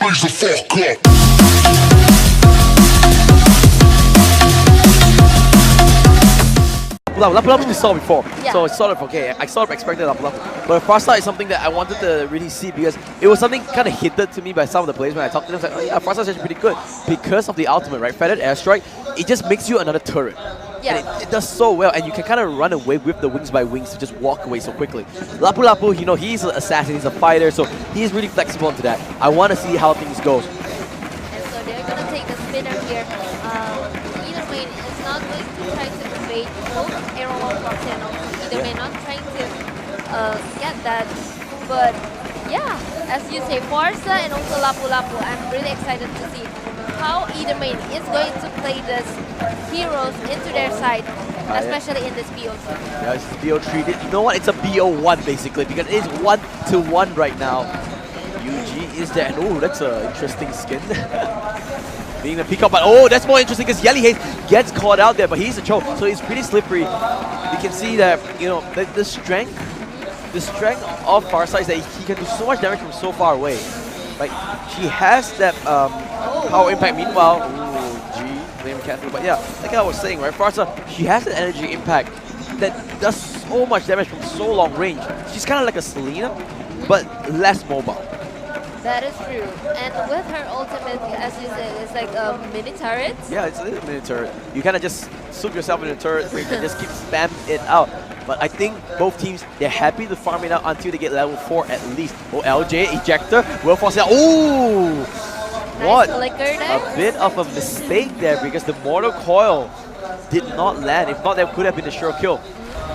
blaze the fuck up. Lapu we saw before, Yeah. so it's sort of okay. I sort of expected Lapu, but Pharsa is something that I wanted to really see because it was something kind of hinted to me by some of the players when I talked to them. I was like, oh yeah, Pharsa is actually pretty good because of the ultimate, right? Feathered airstrike, it just makes you another turret. Yeah. And it does so well, and you can kind of run away with the wings by wings to just walk away so quickly. Lapu, you know, he's an assassin, he's a fighter, so he's really flexible into that. I want to see how things go. And so they're going to take the spinner here. Either way, it's not going to try to evade both AERO or Pharsa and also either way not trying to get that. But yeah, as you say, Pharsa and also Lapu, I'm really excited to see how either main is going to play this heroes into their side, especially in this BO3. Yeah, it's BO3. You know what? It's a BO1 basically because it is 1-1 right now. Yuji is there, and oh, that's an interesting skin. Being the pick up, but oh, that's more interesting because Yelly Haze gets caught out there, but he's a choke, so he's pretty slippery. You can see that, you know, the strength of Pharsa is that he can do so much damage from so far away. Like, she has that power impact. Meanwhile, blame careful, but yeah, like I was saying, right, Pharsa, she has an energy impact that does so much damage from so long range. She's kind of like a Selena, but less mobile. That is true. And with her ultimate, as you said, it's like a mini turret. Yeah, it's a little mini turret. You kind of just soup yourself in a turret and just keep spamming it out. But I think both teams, they're happy to farm it out until they get level 4 at least. Oh, LJ, ejector, will force it out. Ooh! What? Nice a bit of a mistake there because the mortar coil did not land. If not, that could have been a sure kill.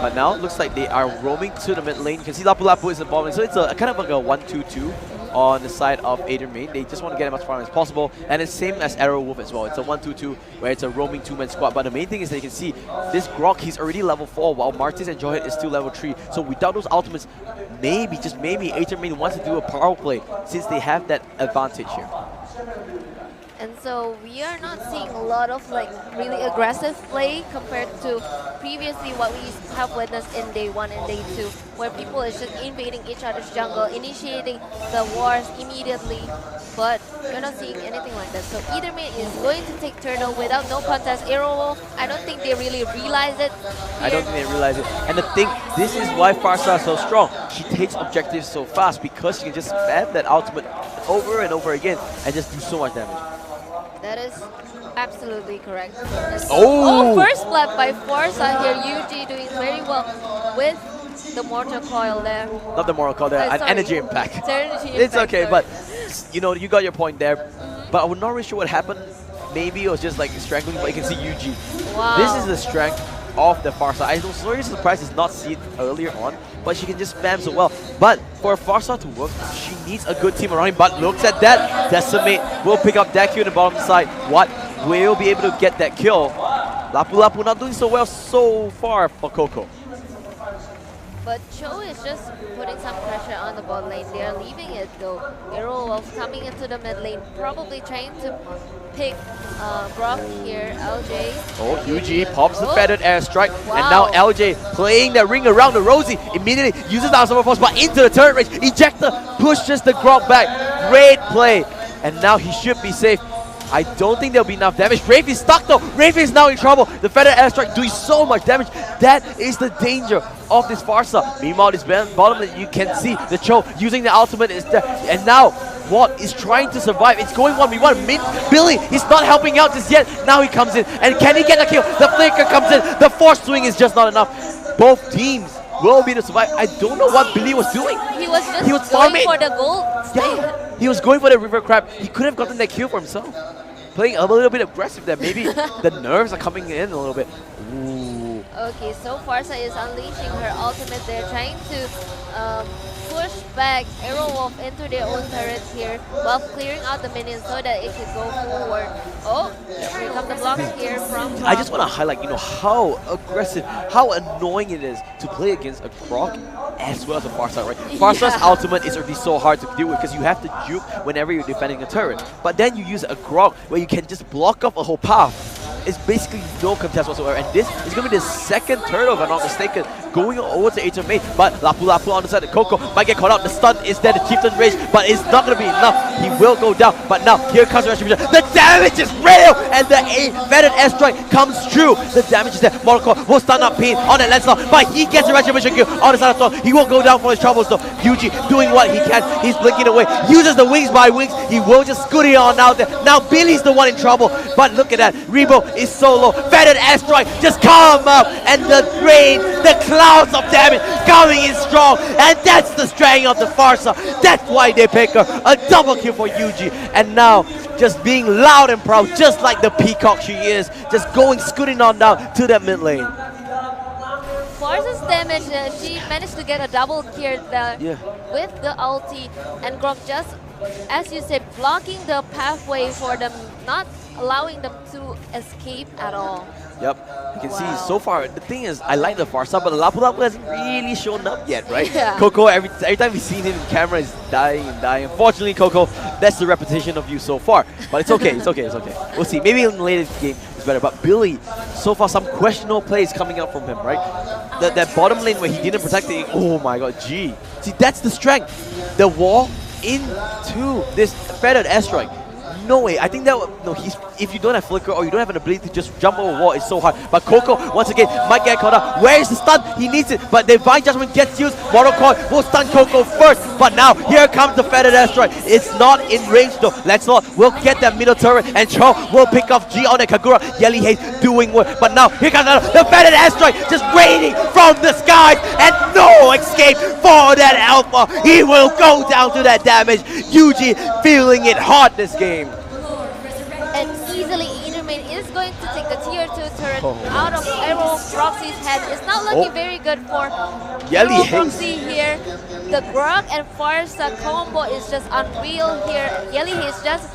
But now it looks like they are roaming to the mid lane. You can see Lapu is in the bottom lane. So it's a kind of like a 1-2-2 on the side of AETHER main. They just want to get as much farm as possible. And it's same as AERO Wolf as well. It's a 1-2-2 where it's a roaming 2-man squad. But the main thing is that you can see this Grok, he's already level 4 while Martis and Johet is still level 3. So without those ultimates, maybe, just maybe, AETHER main wants to do a power play since they have that advantage here. And so we are not seeing a lot of like really aggressive play compared to previously what we have witnessed in day 1 and day 2, where people is just invading each other's jungle, initiating the wars immediately. But we're not seeing anything like that. So either main is going to take turtle without no contest. AERO Wolf, I don't think they really realize it here. I don't think they realize it. And the thing, this is why Pharsa is so strong. She takes objectives so fast because she can just spam that ultimate over and over again and just do so much damage. That is absolutely correct. Oh! First blood by Pharsa here. Yuji doing very well with the mortar coil there. Not the moral call there, an energy impact. It's okay, but you know, you got your point there. But I'm not really sure what happened. Maybe it was just like strangling, but you can see Yuji. Wow. This is the strength of the Pharsa. I was really surprised to not see it earlier on, but she can just spam so well. But for Pharsa to work, she needs a good team around him. But looks at that, Decimate will pick up that kill in the bottom side. What will be able to get that kill? Lapu not doing so well so far for Coco. But Cho is just putting some pressure on the bot lane. They are leaving it though. AERO Wolf coming into the mid lane, probably trying to pick Brock here. LJ. Oh, Yuji pops the feathered airstrike, Wow. and now LJ playing the ring around the Rosie. Immediately uses the Summer Force, but into the turret range. Ejector pushes the Grok back. Great play, and now he should be safe. I don't think there'll be enough damage. Wraith is stuck though. Wraith is now in trouble. The feathered airstrike doing so much damage. That is the danger of this Pharsa. Meanwhile, this bottom that you can see the Cho using the ultimate is there, and now Watt is trying to survive. It's going 1v1. Billy, he's not helping out just yet. Now he comes in, and can he get a kill? The flicker comes in. The force swing is just not enough. Both teams will be able to survive. I don't know what Billy was doing. He was just going farming for the gold. Yeah, he was going for the river crab. He could have gotten that kill for himself. Playing a little bit aggressive there. Maybe the nerves are coming in a little bit. Ooh. Okay, so Pharsa is unleashing her ultimate. They're trying to push back AERO Wolf into their own turret here while clearing out the minions so that it could go forward. Oh, here come the blocks here from Brock. I just want to highlight, you know, how aggressive, how annoying it is to play against a Grok as well as a Pharsa, right? Pharsa's ultimate is already so hard to deal with because you have to juke whenever you're defending a turret. But then you use a Grok where you can just block off a whole path. It's basically no contest whatsoever. And this is going to be the second turtle, if I'm not mistaken, going over to Aether Mage, but Lapu Lapu on the side of Coco might get caught out. The stun is there, the Chieftain Rage, but it's not going to be enough. He will go down, but now here comes the Retribution. The damage is real, and the Veteran Airstrike comes true. The damage is there. Morocco will stun up Pain on that Lancelot, but he gets a Retribution kill on the side of Thorn. He will go down for his troubles though. Yuji doing what he can. He's blinking away, uses the wings by wings. He will just scoot it on out there. Now Billy's the one in trouble, but look at that. Rebo is so low. Veteran Airstrike just come up, and the rain, the clouds of damage coming in strong, and that's the strength of the Pharsa. That's why they pick her. A double kill for Yuji, and now just being loud and proud, just like the peacock she is, just going scooting on down to that mid lane. Pharsa's damage, she managed to get a double kill there with the ulti, and Grok just, as you said, blocking the pathway for them, not allowing them to escape at all. Yep, you can see so far, the thing is, I like the Pharsa, but the Lapu Lapu hasn't really shown up yet, right? Yeah. Coco, every time we've seen him in camera, is dying and dying. Unfortunately, Coco, that's the reputation of you so far. But it's okay, it's okay, it's okay. We'll see, maybe in the later game it's better. But Billy, so far some questionable plays coming out from him, right? That bottom lane where he didn't protect it, oh my god, gee. See, that's the strength. The wall into this feathered airstrike. No way. I think that no. If you don't have flicker or you don't have an ability to just jump over a wall, it's so hard. But Coco once again might get caught up. Where is the stun? He needs it, but Divine Judgment gets used. Mortal Coil will stun Coco first, but now here comes the feathered airstrike. It's not in range though. Lancelot will get that middle turret, and Cho will pick off G on the Kagura. Yelly Haze doing work, but now here comes the feathered airstrike, just raining from the skies, and no escape for that Alpha. He will go down to that damage. Yuji feeling it hard this game. And easily Ethermane is going to take the tier 2 turret out of AERO Proxy's head. It's not looking very good for Yelly AERO Haze Proxy here. The Grog and Pharsa combo is just unreal here. Yelly Haze just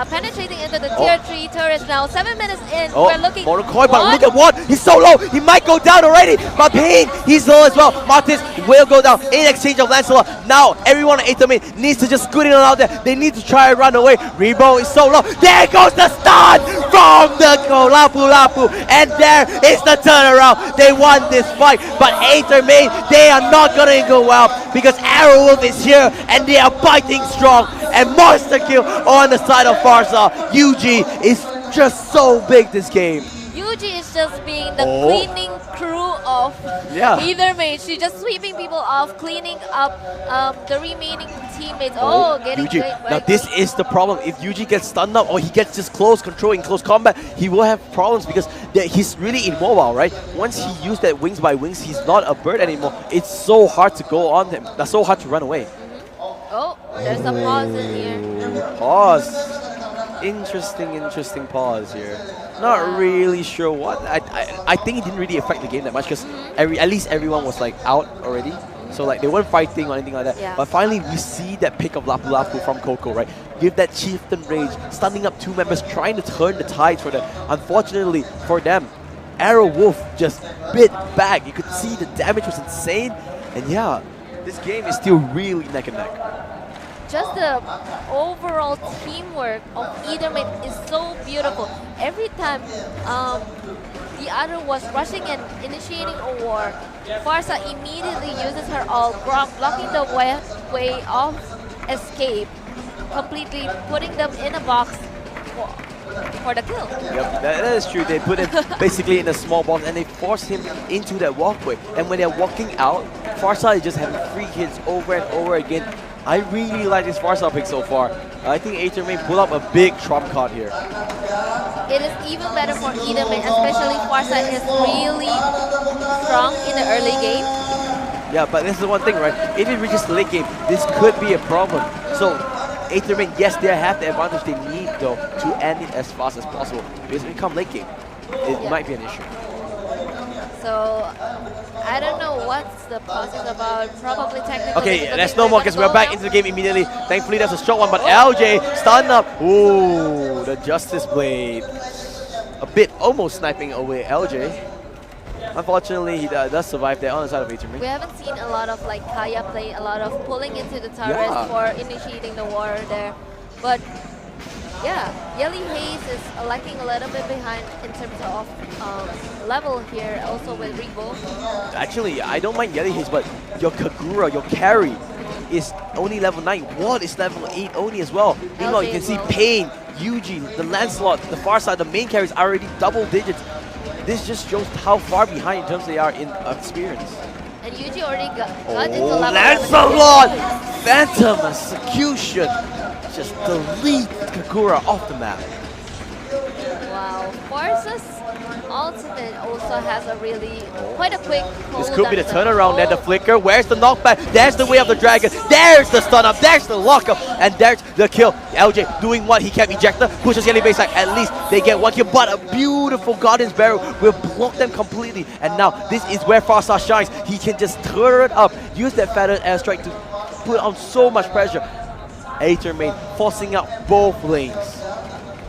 penetrating into the tier 3 turret now. 7 minutes in, we're looking. Mortal Coil, but look at what? He's so low. He might go down already. But Pain, he's low as well. Martis will go down in exchange of Lancelot. Now everyone at Aethermane needs to just scoot in out there. They need to try and run away. Rebo is so low. There goes the stun from the Lapu Lapu, and there is the turnaround. They won this fight, but Aethermane, they are not gonna go well because Arrow Wolf is here and they are biting strong. And monster kill on the side of Pharsa. Yuji is just so big this game. Yuji is just being the cleaning crew of Ethermane. She's just sweeping people off, cleaning up the remaining teammates. Getting Yuji. great. Now this is the problem. If Yuji gets stunned up or he gets just close control in close combat, he will have problems because he's really immobile, right? Once he used that wings by wings, he's not a bird anymore. It's so hard to go on him. That's so hard to run away. Oh, there's a pause in here. Pause. Interesting pause here. Not really sure what. I think it didn't really affect the game that much because at least everyone was like out already. So like they weren't fighting or anything like that. Yeah. But finally we see that pick of Lapu Lapu from Coco, right? Give that Chieftain Rage, stunning up two members, trying to turn the tides for them. Unfortunately for them, Arrow Wolf just bit back. You could see the damage was insane. And yeah, this game is still really neck and neck. Just the overall teamwork of Ethermane is so beautiful. Every time the other was rushing and initiating a war, Pharsa immediately uses her ult, blocking the way of escape, completely putting them in a box for the kill. Yep, that is true. They put him basically in a small box and they force him into that walkway. And when they're walking out, Pharsa is just having free hits over and over again. I really like this Pharsa pick so far. I think Aethermane pull up a big trump card here. It is even better for Ethermane, especially Pharsa is really strong in the early game. Yeah, but this is the one thing, right? If it reaches the late game, this could be a problem. So Aethermane, yes, they have the advantage they need though to end it as fast as possible. Because when it comes late game, it might be an issue. So I don't know what's the process about. Probably technical. Okay, there's no more because we're back into the game immediately. Thankfully, that's a short one, but LJ stun up. Ooh, the Justice Blade. A bit almost sniping away LJ. Unfortunately, he does survive there on the side of Aethermane. We haven't seen a lot of like Kaya play, a lot of pulling into the turret for initiating the war there. But Yeah, Yelly Haze is lacking a little bit behind in terms of level here, also with Rebo. Actually, I don't mind Yelly Haze, but your Kagura, your carry, is only level 9. Ward is level 8 only as well. Meanwhile, you can see Pain, Yuji, the Lancelot, the Pharsa, the main carries are already double digits. This just shows how far behind in terms they are in experience. And Yuji already got into level Lancelot! Phantom Execution! Just delete Kagura off the map. Wow, Pharsa's ultimate also has a really quite a quick This could be the turnaround and the flicker. Where's the knockback? There's the way of the dragon. There's the stun up. There's the lockup. And there's the kill. LJ doing what he can. Ejector pushes Yelly baseline. At least they get one kill. But a beautiful Guardian's Barrel will block them completely. And now this is where Pharsa shines. He can just turn it up. Use that feathered airstrike to put on so much pressure. AETHER main forcing out both lanes.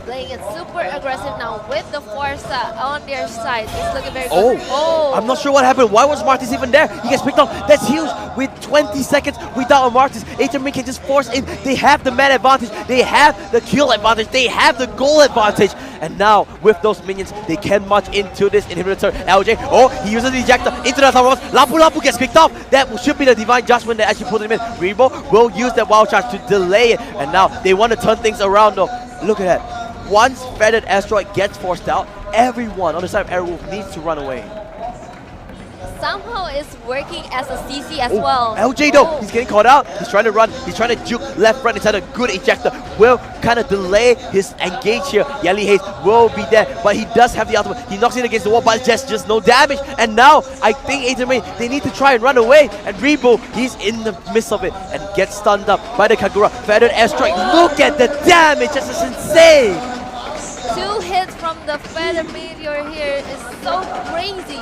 Playing it super aggressive now with the Pharsa on their side. It's looking very good. Oh, I'm not sure what happened. Why was Martis even there? He gets picked up. That's huge. With 20 seconds without a Martis, AETHER main can just force in. They have the man advantage. They have the kill advantage. They have the goal advantage. And now, with those minions, they can march into this inhibitor. LJ, he uses the ejector into the tower. Lapu Lapu gets picked off. That should be the divine judgment that actually put him in. Rebo will use that wild charge to delay it. And now, they want to turn things around though. Look at that. Once Feathered Asteroid gets forced out, everyone on the side of AERO Wolf needs to run away. Somehow it's working as a CC as well. LJ though, he's getting caught out. He's trying to run. He's trying to juke left, right. Inside a good ejector. Will kind of delay his engage here. Yelly Haze will be there, but he does have the ultimate. He knocks it against the wall, but just no damage. And now I think AETHER main, they need to try and run away. And Rebo, he's in the midst of it and gets stunned up by the Kagura. Feathered Airstrike. Look at the damage. This is insane. 2 hits from the Feather Meteor here is so crazy.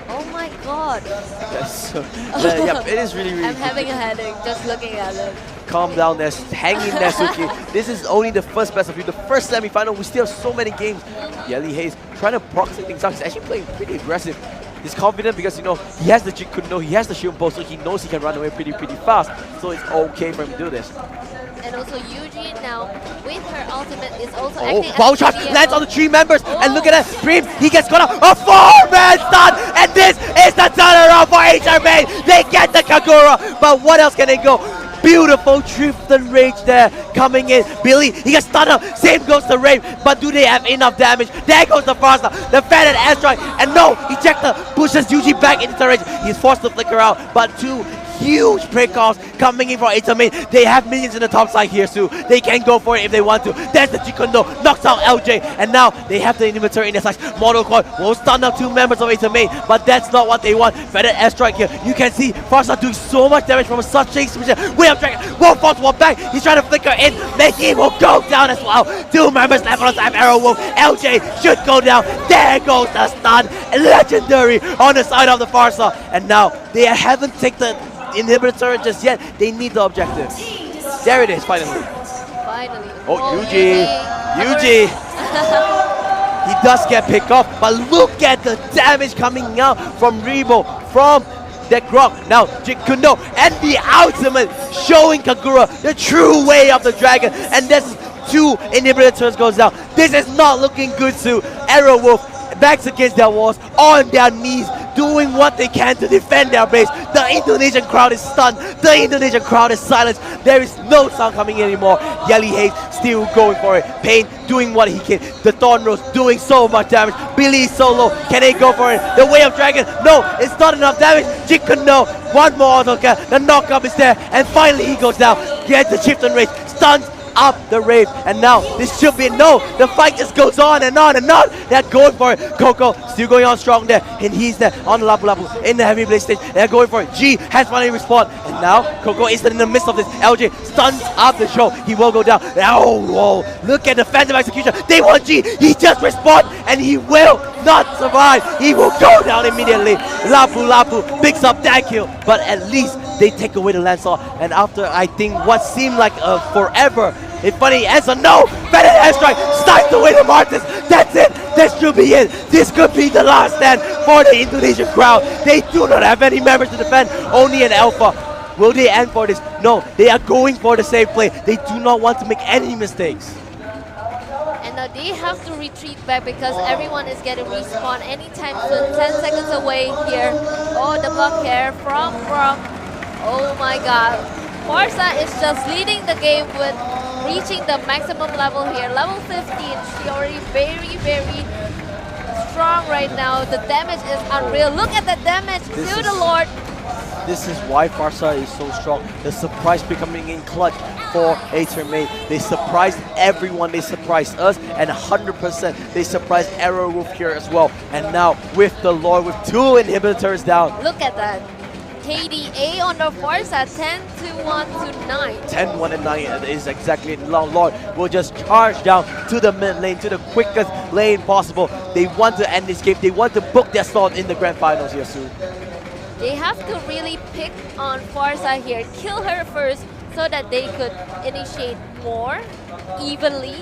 Oh my god. Yeah, it is really, really I'm having a headache just looking at it. Calm down there, hanging there, Suki. This is only the first best of you, the first semi-final. We still have so many games. Yelly Haze trying to proxy things out. He's actually playing pretty aggressive. He's confident because, you know, he has the Jig Kundo, he has the shield post, so he knows he can run away pretty fast. So it's okay for him to do this. And also Yuji now, with her ultimate, is also acting as wild charge lands on the 3 members. And look at that, Bream, he gets caught up. A 4-man stun! And this is the turnaround for AETHER main. They get the Kagura, but what else can they go? Beautiful Drift and Rage there coming in. Billy, he gets stunned up. Same goes to Rave, but do they have enough damage? There goes the Pharsa, the Feathered Airstrike, and no, Ejector pushes Yuji back into the range. He's forced to flicker out, but 2 huge breakoffs coming in from AETHER main. They have minions in the top side here too. They can go for it if they want to. There's the Chikundo, knocks out LJ, and now they have the inhibitor in their sides. Model Coil will stun up 2 members of AETHER main, but that's not what they want. Feathered Airstrike here. You can see Pharsa doing so much damage from such a position. Way of Dragon, Wolf force one back. He's trying to flicker in. Mickey will go down as well. 2 members left on the side of AERO Wolf. LJ should go down. There goes the stun. Legendary on the side of the Pharsa. And now they haven't taken the inhibitor just yet. They need the objective. There it is, finally. Oh, Yuji. He does get picked off, but look at the damage coming out from Rebo, from that Grok. Now Jig Kundo and the ultimate showing Kagura the true way of the dragon. And this 2 inhibitors goes down. This is not looking good to AERO Wolf. Backs against their walls, on their knees, doing what they can to defend their base. The Indonesian crowd is stunned. The Indonesian crowd is silenced. There is no sound coming in anymore. Yelly Haze still going for it. Pain doing what he can. The Thorn Rose doing so much damage. Billy solo. Can they go for it? The Way of Dragon. No, it's not enough damage. Jikundo. One more auto kill. The knockup is there. And finally he goes down. Gets the Chieftain Rage. Stuns up the Rave, and now this should be no. The fight just goes on and on and on. They're going for it. Coco still going on strong there, and he's there on the Lapu Lapu in the heavy blade stage. They're going for it. G has finally respawned, and now Coco is in the midst of this. LJ stuns up the show. He will go down. Oh, whoa! Look at the Phantom Execution. They want G. He just respawned, and he will not survive. He will go down immediately. Lapu Lapu picks up that kill, but at least they take away the Lancelot. And after I think what seemed like forever, it finally ends on no. Feathered Airstrike starts to win the Martis. That's it. This should be it. This could be the last stand for the Indonesian crowd. They do not have any members to defend. Only an Alpha. Will they end for this? No. They are going for the safe play. They do not want to make any mistakes. right now. They have to retreat back because everyone is getting respawn anytime soon. 10 seconds away here. Oh, the block here from oh my god. Pharsa is just leading the game with reaching the maximum level here. Level 15. She already very strong right now. The damage is unreal. Look at the damage to the Lord. This is why Pharsa is so strong. The surprise becoming in clutch for AETHER Mage. They surprised everyone. They surprised us, and 100% they surprised AERO Wolf here as well. And now with the Lord, with 2 inhibitors down. Look at that. KDA on the Pharsa, 10-1 to 9. 10-1 and 9 is exactly it. Lord will just charge down to the mid lane, to the quickest lane possible. They want to end this game. They want to book their slot in the grand finals here soon. They have to really pick on Pharsa here, kill her first so that they could initiate more evenly,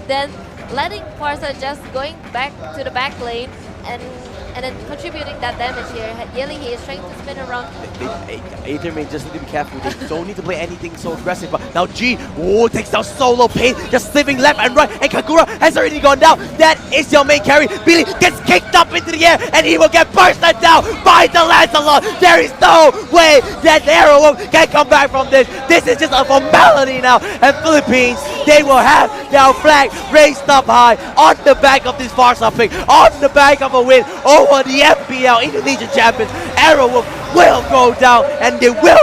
then letting Pharsa just going back to the back lane and then contributing that damage here. Yelly, he is trying to spin around. AETHER Mage just need to be careful. They don't need to play anything so aggressive. But now G, takes down solo Pain, just slipping left and right. And Kagura has already gone down. That is your main carry. Billy gets kicked up into the air and he will get bursted down by the Lancelot. There is no way that AERO can come back from this. This is just a formality now. And Philippines, they will have their flag raised up high on the back of this Pharsa pick, on the back of a win over the FPL Indonesian champions. AERO will go down and they will